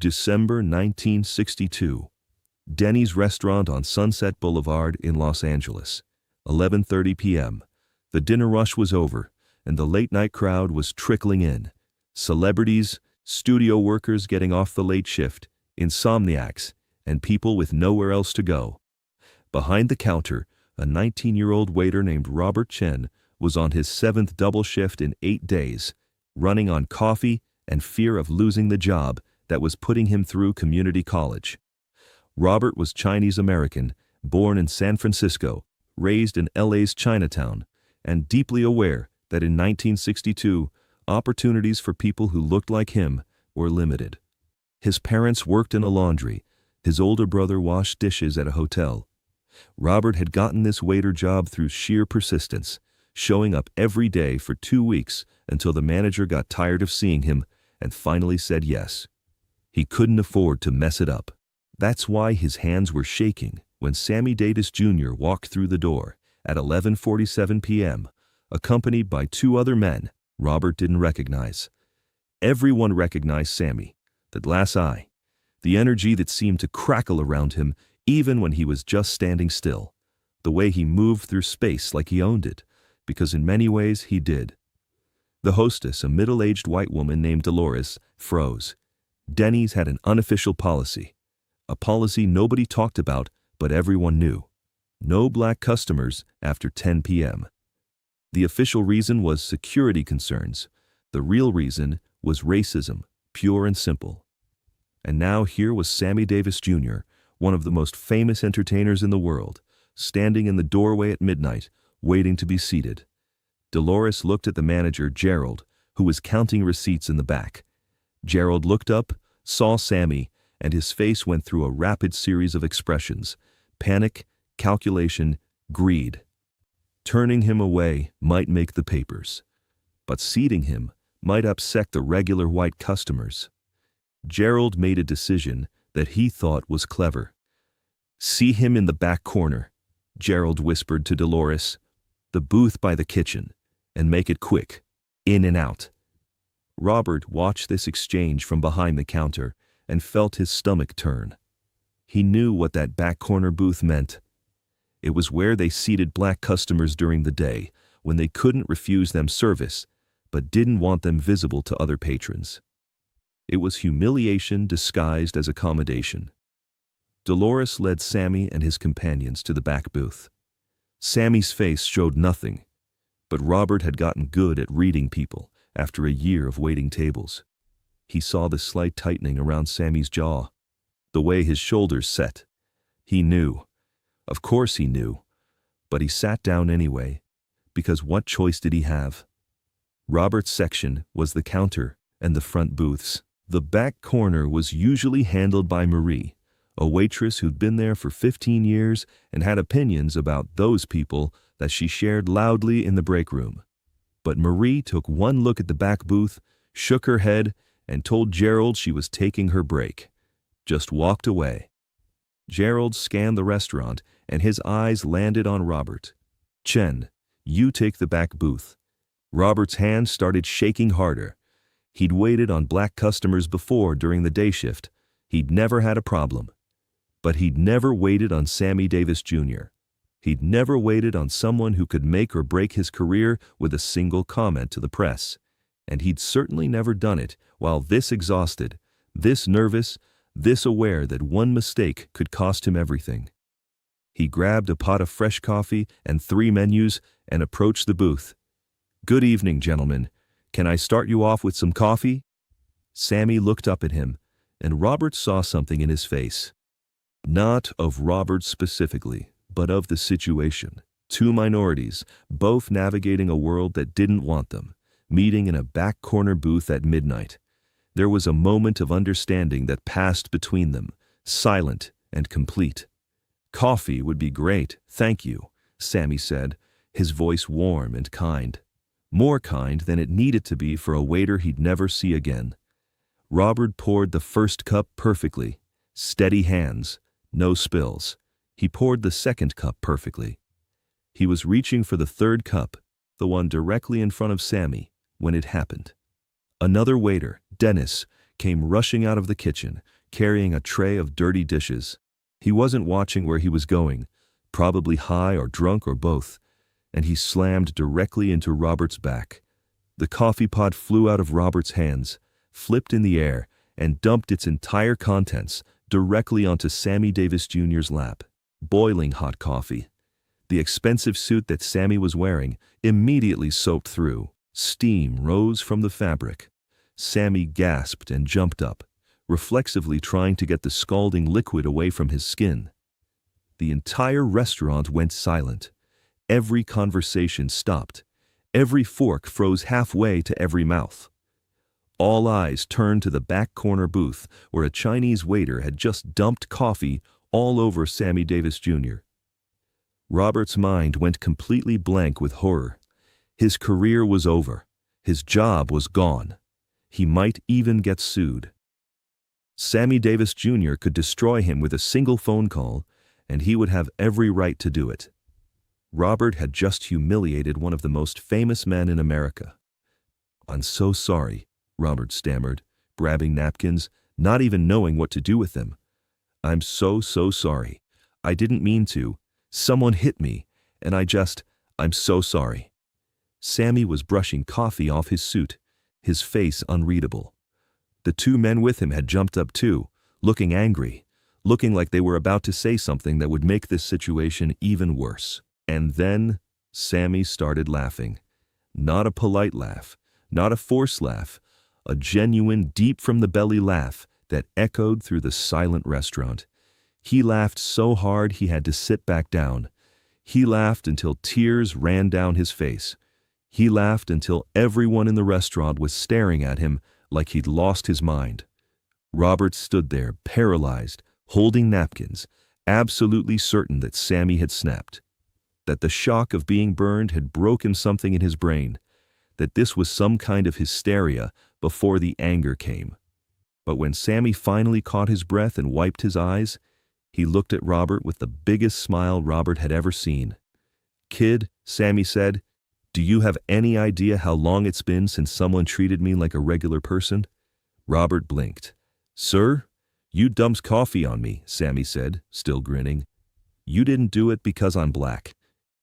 December 1962. Denny's restaurant on Sunset Boulevard in Los Angeles. 11:30 p.m. The dinner rush was over, and the late-night crowd was trickling in. Celebrities, studio workers getting off the late shift, insomniacs, and people with nowhere else to go. Behind the counter, a 19-year-old waiter named Robert Chen was on his 7th double shift in 8 days, running on coffee and fear of losing the job that was putting him through community college. Robert was Chinese-American, born in San Francisco, raised in LA's Chinatown, and deeply aware that in 1962, opportunities for people who looked like him were limited. His parents worked in a laundry. His older brother washed dishes at a hotel. Robert had gotten this waiter job through sheer persistence, showing up every day for 2 weeks until the manager got tired of seeing him and finally said yes. He couldn't afford to mess it up. That's why his hands were shaking when Sammy Davis Jr. walked through the door at 11:47 p.m., accompanied by 2 other men Robert didn't recognize. Everyone recognized Sammy, the glass eye, the energy that seemed to crackle around him even when he was just standing still, the way he moved through space like he owned it, because in many ways he did. The hostess, a middle-aged white woman named Dolores, froze. Denny's had an unofficial policy, a policy nobody talked about but everyone knew. No black customers after 10 p.m. The official reason was security concerns. The real reason was racism, pure and simple. And now here was Sammy Davis Jr., one of the most famous entertainers in the world, standing in the doorway at midnight, waiting to be seated. Dolores looked at the manager, Gerald, who was counting receipts in the back. Gerald looked up, saw Sammy, and his face went through a rapid series of expressions: panic, calculation, greed. Turning him away might make the papers, but seating him might upset the regular white customers. Gerald made a decision that he thought was clever. "See him in the back corner," Gerald whispered to Dolores. "The booth by the kitchen, and make it quick, in and out." Robert watched this exchange from behind the counter and felt his stomach turn. He knew what that back corner booth meant. It was where they seated black customers during the day when they couldn't refuse them service, but didn't want them visible to other patrons. It was humiliation disguised as accommodation. Dolores led Sammy and his companions to the back booth. Sammy's face showed nothing, but Robert had gotten good at reading people after a year of waiting tables. He saw the slight tightening around Sammy's jaw, the way his shoulders set. He knew. Of course he knew. But he sat down anyway, because what choice did he have? Robert's section was the counter and the front booths. The back corner was usually handled by Marie, a waitress who'd been there for 15 years and had opinions about those people that she shared loudly in the break room. But Marie took one look at the back booth, shook her head, and told Gerald she was taking her break. Just walked away. Gerald scanned the restaurant, and his eyes landed on Robert. "Chen, you take the back booth." Robert's hand started shaking harder. He'd waited on black customers before during the day shift. He'd never had a problem. But he'd never waited on Sammy Davis Jr. He'd never waited on someone who could make or break his career with a single comment to the press. And he'd certainly never done it while this exhausted, this nervous, this aware that one mistake could cost him everything. He grabbed a pot of fresh coffee and 3 menus and approached the booth. "Good evening, gentlemen. Can I start you off with some coffee?" Sammy looked up at him, and Robert saw something in his face. Not of Robert specifically, but of the situation. 2 minorities, both navigating a world that didn't want them, meeting in a back corner booth at midnight. There was a moment of understanding that passed between them, silent and complete. "Coffee would be great, thank you," Sammy said, his voice warm and kind. More kind than it needed to be for a waiter he'd never see again. Robert poured the first cup perfectly. Steady hands, no spills. He poured the second cup perfectly. He was reaching for the third cup, the one directly in front of Sammy, when it happened. Another waiter, Dennis, came rushing out of the kitchen, carrying a tray of dirty dishes. He wasn't watching where he was going, probably high or drunk or both, and he slammed directly into Robert's back. The coffee pot flew out of Robert's hands, flipped in the air, and dumped its entire contents directly onto Sammy Davis Jr.'s lap. Boiling hot coffee. The expensive suit that Sammy was wearing immediately soaked through. Steam rose from the fabric. Sammy gasped and jumped up, reflexively trying to get the scalding liquid away from his skin. The entire restaurant went silent. Every conversation stopped. Every fork froze halfway to every mouth. All eyes turned to the back corner booth where a Chinese waiter had just dumped coffee all over Sammy Davis Jr. Robert's mind went completely blank with horror. His career was over. His job was gone. He might even get sued. Sammy Davis Jr. could destroy him with a single phone call, and he would have every right to do it. Robert had just humiliated one of the most famous men in America. "I'm so sorry," Robert stammered, grabbing napkins, not even knowing what to do with them. "I'm so sorry. I didn't mean to. Someone hit me, and I'm so sorry." Sammy was brushing coffee off his suit, his face unreadable. The two men with him had jumped up too, looking angry, looking like they were about to say something that would make this situation even worse. And then Sammy started laughing. Not a polite laugh, not a forced laugh, a genuine deep-from-the-belly laugh that echoed through the silent restaurant. He laughed so hard he had to sit back down. He laughed until tears ran down his face. He laughed until everyone in the restaurant was staring at him like he'd lost his mind. Robert stood there, paralyzed, holding napkins, absolutely certain that Sammy had snapped, that the shock of being burned had broken something in his brain, that this was some kind of hysteria before the anger came. But when Sammy finally caught his breath and wiped his eyes, he looked at Robert with the biggest smile Robert had ever seen. "Kid," Sammy said, "do you have any idea how long it's been since someone treated me like a regular person?" Robert blinked. "Sir, you dumped coffee on me," Sammy said, still grinning. "You didn't do it because I'm black.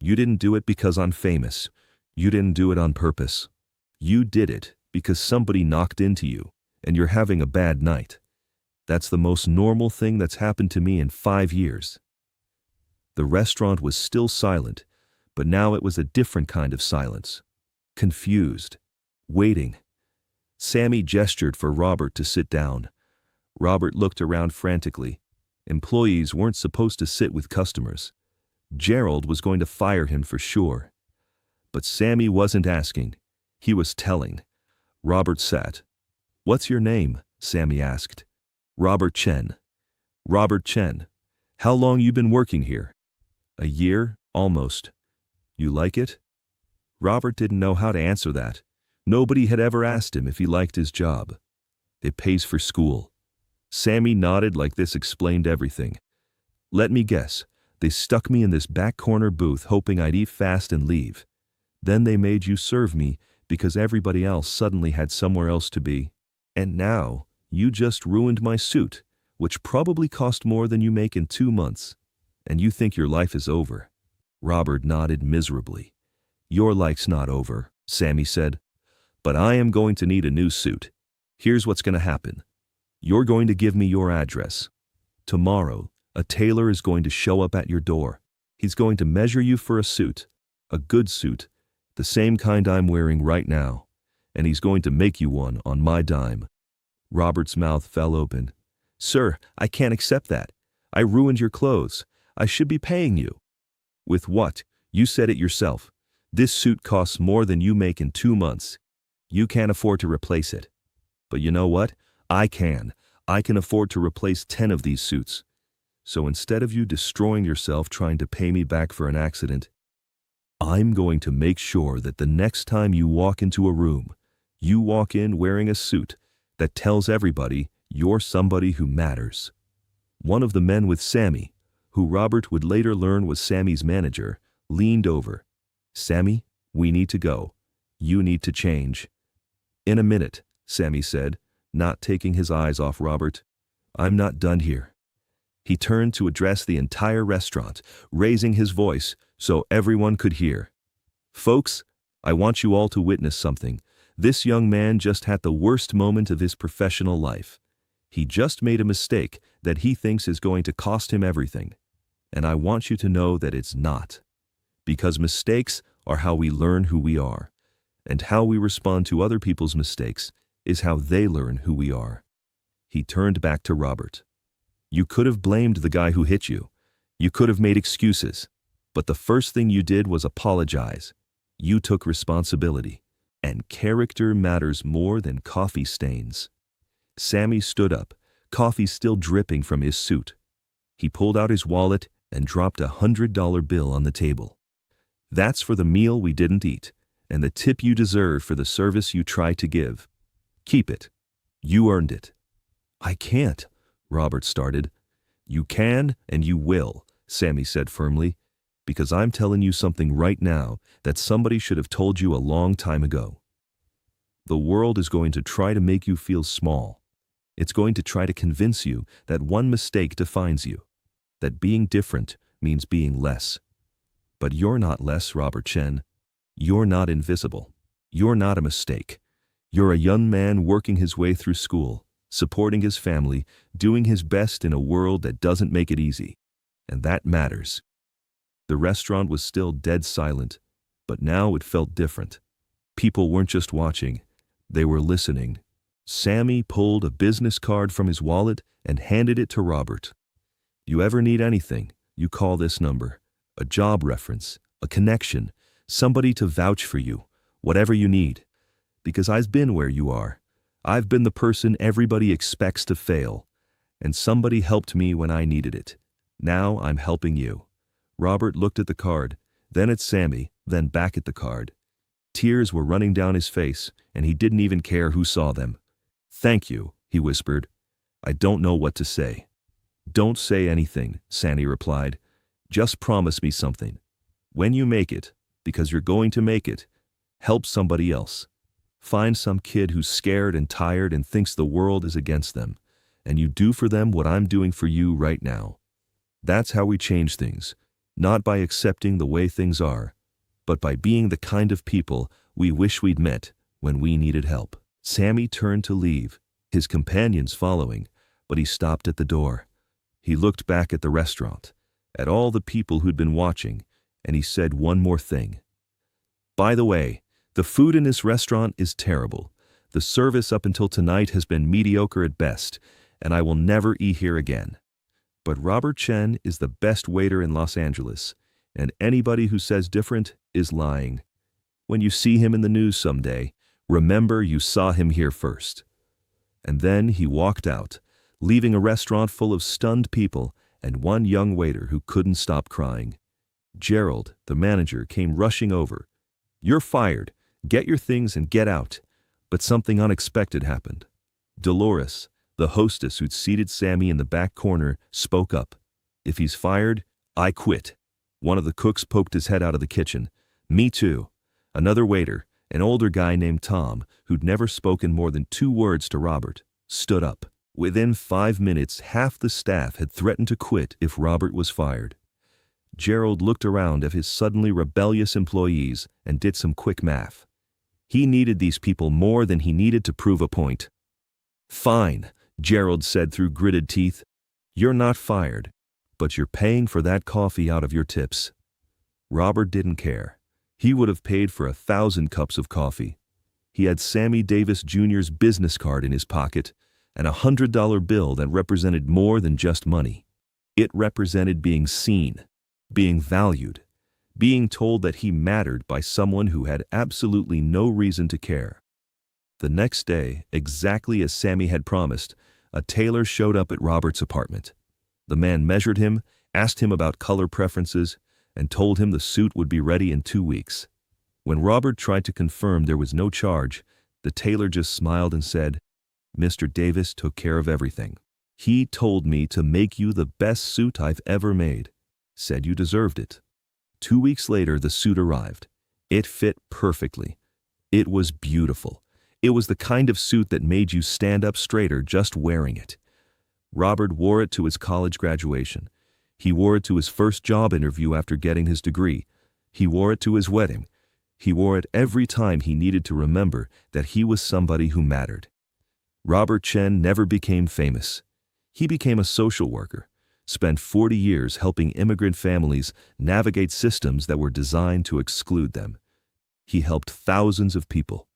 You didn't do it because I'm famous. You didn't do it on purpose. You did it because somebody knocked into you, and you're having a bad night. That's the most normal thing that's happened to me in 5 years." The restaurant was still silent, but now it was a different kind of silence. Confused. Waiting. Sammy gestured for Robert to sit down. Robert looked around frantically. Employees weren't supposed to sit with customers. Gerald was going to fire him for sure. But Sammy wasn't asking. He was telling. Robert sat. "What's your name?" Sammy asked. "Robert Chen." "Robert Chen. How long you been working here?" "A year, almost." "You like it?" Robert didn't know how to answer that. Nobody had ever asked him if he liked his job. "It pays for school." Sammy nodded like this explained everything. "Let me guess. They stuck me in this back corner booth hoping I'd eat fast and leave. Then they made you serve me because everybody else suddenly had somewhere else to be. And now, you just ruined my suit, which probably cost more than you make in 2 months. And you think your life is over." Robert nodded miserably. "Your life's not over," Sammy said. "But I am going to need a new suit. Here's what's going to happen. You're going to give me your address. Tomorrow, a tailor is going to show up at your door. He's going to measure you for a suit, a good suit, the same kind I'm wearing right now, and he's going to make you one on my dime." Robert's mouth fell open. "Sir, I can't accept that. I ruined your clothes. I should be paying you." "With what? You said it yourself. This suit costs more than you make in 2 months. You can't afford to replace it. But you know what? I can. I can afford to replace 10 of these suits. So instead of you destroying yourself trying to pay me back for an accident, I'm going to make sure that the next time you walk into a room, you walk in wearing a suit that tells everybody you're somebody who matters." One of the men with Sammy, who Robert would later learn was Sammy's manager, leaned over. "Sammy, we need to go. You need to change." "In a minute," Sammy said, not taking his eyes off Robert. "I'm not done here." He turned to address the entire restaurant, raising his voice so everyone could hear. "Folks, I want you all to witness something. This young man just had the worst moment of his professional life. He just made a mistake that he thinks is going to cost him everything. And I want you to know that it's not. Because mistakes are how we learn who we are. And how we respond to other people's mistakes is how they learn who we are." He turned back to Robert. "You could have blamed the guy who hit you. You could have made excuses. But the first thing you did was apologize. You took responsibility. And character matters more than coffee stains." Sammy stood up, coffee still dripping from his suit. He pulled out his wallet and dropped a $100 bill on the table. "That's for the meal we didn't eat, and the tip you deserve for the service you tried to give. Keep it. You earned it." "I can't," Robert started. "You can and you will," Sammy said firmly, "because I'm telling you something right now that somebody should have told you a long time ago. The world is going to try to make you feel small. It's going to try to convince you that one mistake defines you, that being different means being less. But you're not less, Robert Chen. You're not invisible. You're not a mistake. You're a young man working his way through school, supporting his family, doing his best in a world that doesn't make it easy. And that matters." The restaurant was still dead silent, but now it felt different. People weren't just watching, they were listening. Sammy pulled a business card from his wallet and handed it to Robert. "You ever need anything, you call this number. A job reference, a connection, somebody to vouch for you, whatever you need. Because I've been where you are. I've been the person everybody expects to fail. And somebody helped me when I needed it. Now I'm helping you." Robert looked at the card, then at Sammy, then back at the card. Tears were running down his face, and he didn't even care who saw them. "Thank you," he whispered. "I don't know what to say." "Don't say anything," Sammy replied. "Just promise me something. When you make it, because you're going to make it, help somebody else. Find some kid who's scared and tired and thinks the world is against them, and you do for them what I'm doing for you right now. That's how we change things, not by accepting the way things are, but by being the kind of people we wish we'd met when we needed help." Sammy turned to leave, his companions following, but he stopped at the door. He looked back at the restaurant, at all the people who'd been watching, and he said one more thing. "By the way, the food in this restaurant is terrible. The service up until tonight has been mediocre at best, and I will never eat here again. But Robert Chen is the best waiter in Los Angeles, and anybody who says different is lying. When you see him in the news someday, remember you saw him here first." And then he walked out, leaving a restaurant full of stunned people and one young waiter who couldn't stop crying. Gerald, the manager, came rushing over. "You're fired. Get your things and get out." But something unexpected happened. Dolores, the hostess who'd seated Sammy in the back corner, spoke up. "If he's fired, I quit." One of the cooks poked his head out of the kitchen. "Me too." Another waiter, an older guy named Tom, who'd never spoken more than 2 words to Robert, stood up. Within 5 minutes, half the staff had threatened to quit if Robert was fired. Gerald looked around at his suddenly rebellious employees and did some quick math. He needed these people more than he needed to prove a point. "Fine," Gerald said through gritted teeth. "You're not fired, but you're paying for that coffee out of your tips." Robert didn't care. He would have paid for 1,000 cups of coffee. He had Sammy Davis Jr.'s business card in his pocket and a $100 bill that represented more than just money. It represented being seen, being valued, being told that he mattered by someone who had absolutely no reason to care. The next day, exactly as Sammy had promised, a tailor showed up at Robert's apartment. The man measured him, asked him about color preferences, and told him the suit would be ready in 2 weeks. When Robert tried to confirm there was no charge, the tailor just smiled and said, "Mr. Davis took care of everything. He told me to make you the best suit I've ever made. Said you deserved it." 2 weeks later, the suit arrived. It fit perfectly. It was beautiful. It was the kind of suit that made you stand up straighter just wearing it. Robert wore it to his college graduation. He wore it to his first job interview after getting his degree. He wore it to his wedding. He wore it every time he needed to remember that he was somebody who mattered. Robert Chen never became famous. He became a social worker, spent 40 years helping immigrant families navigate systems that were designed to exclude them. He helped thousands of people,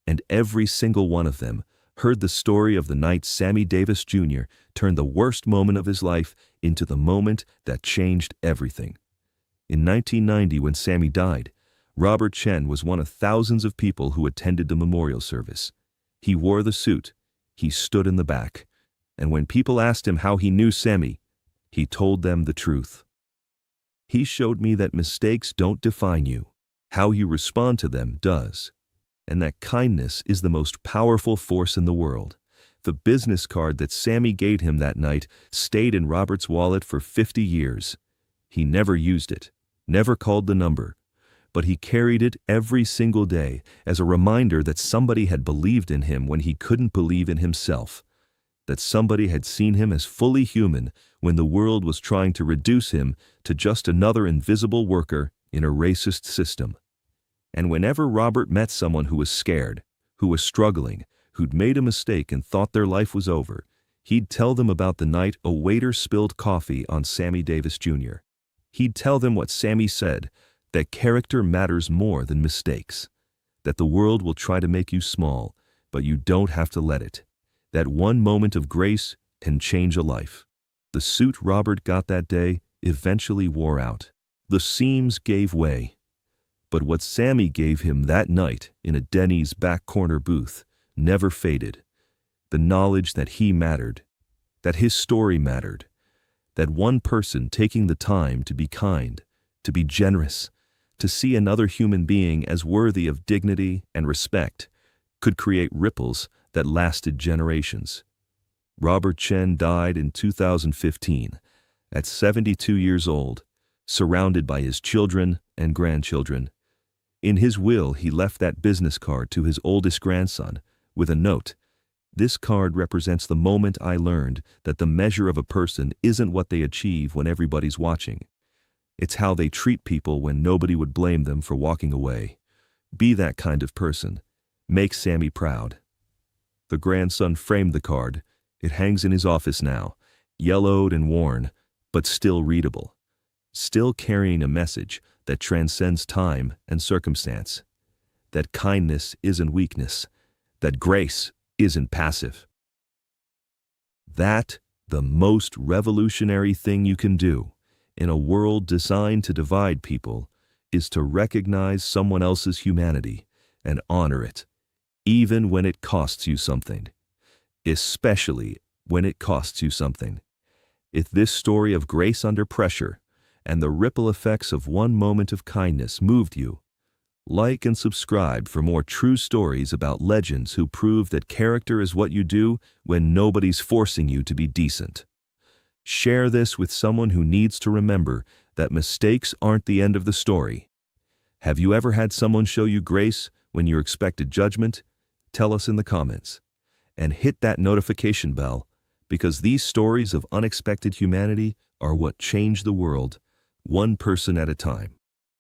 and every single one of them heard the story of the night Sammy Davis Jr. turned the worst moment of his life into the moment that changed everything. In 1990, when Sammy died, Robert Chen was one of thousands of people who attended the memorial service. He wore the suit, he stood in the back, and when people asked him how he knew Sammy, he told them the truth. He showed me that mistakes don't define you. How you respond to them does. And that kindness is the most powerful force in the world. The business card that Sammy gave him that night stayed in Robert's wallet for 50 years. He never used it, never called the number, but he carried it every single day as a reminder that somebody had believed in him when he couldn't believe in himself, that somebody had seen him as fully human when the world was trying to reduce him to just another invisible worker in a racist system. And whenever Robert met someone who was scared, who was struggling, who'd made a mistake and thought their life was over, he'd tell them about the night a waiter spilled coffee on Sammy Davis Jr. He'd tell them what Sammy said, that character matters more than mistakes, that the world will try to make you small, but you don't have to let it, that one moment of grace can change a life. The suit Robert got that day eventually wore out. The seams gave way. But what Sammy gave him that night in a Denny's back corner booth never faded. The knowledge that he mattered, that his story mattered, that one person taking the time to be kind, to be generous, to see another human being as worthy of dignity and respect, could create ripples that lasted generations. Robert Chen died in 2015, at 72 years old, surrounded by his children and grandchildren. In his will, he left that business card to his oldest grandson with a note. This card represents the moment I learned that the measure of a person isn't what they achieve when everybody's watching. It's how they treat people when nobody would blame them for walking away. Be that kind of person. Make Sammy proud. The grandson framed the card. It hangs in his office now, yellowed and worn, but still readable. Still carrying a message that transcends time and circumstance. That kindness isn't weakness. That grace isn't passive. That, the most revolutionary thing you can do in a world designed to divide people, is to recognize someone else's humanity and honor it, even when it costs you something. Especially when it costs you something. If this story of grace under pressure and the ripple effects of one moment of kindness moved you, like and subscribe for more true stories about legends who prove that character is what you do when nobody's forcing you to be decent. Share this with someone who needs to remember that mistakes aren't the end of the story. Have you ever had someone show you grace when you expected judgment? Tell us in the comments. And hit that notification bell, because these stories of unexpected humanity are what change the world, one person at a time.